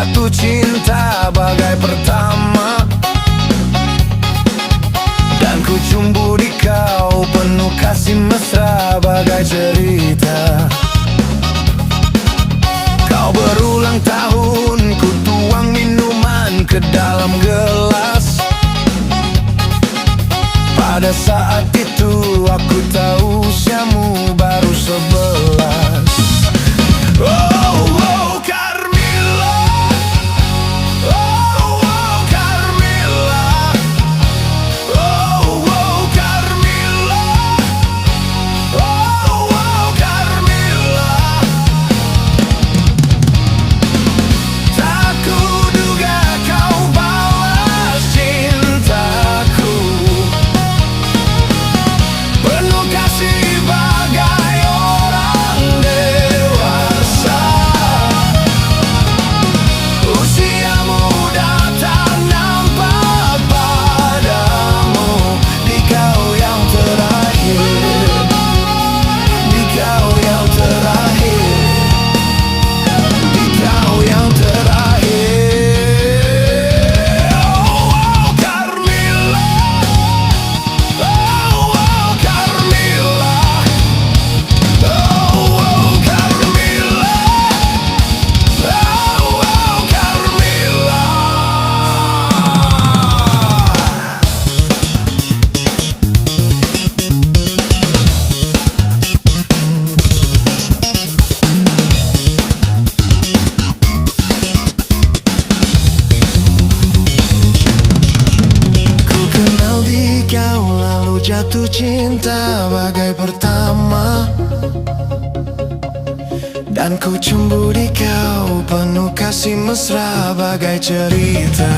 jatuh cinta bagai pertama, dan ku cumbu di kau penuh kasih mesra bagai cerita. Kau berulang tahun, ku tuang minuman ke dalam gelas. Pada saat itu aku tahu usiamu baru 11. Oh, oh, Carmilla. Oh, oh, Carmilla. Oh, oh, Carmilla. Oh, oh, Carmilla. Tak kuduga kau balas cintaku, penuh kasih bagai orang dewasa. Usiamu datang nampak padamu, di kau yang terakhir, di kau yang terakhir, di kau yang terakhir. Oh, oh, Carmilla. Oh, oh, Carmilla. Oh, oh, Carmilla. Oh, oh, Carmilla. Ku kenal di kau lalu jatuh cinta bagai pertama, dan ku cumbu di kau penuh kasih mesra bagai cerita.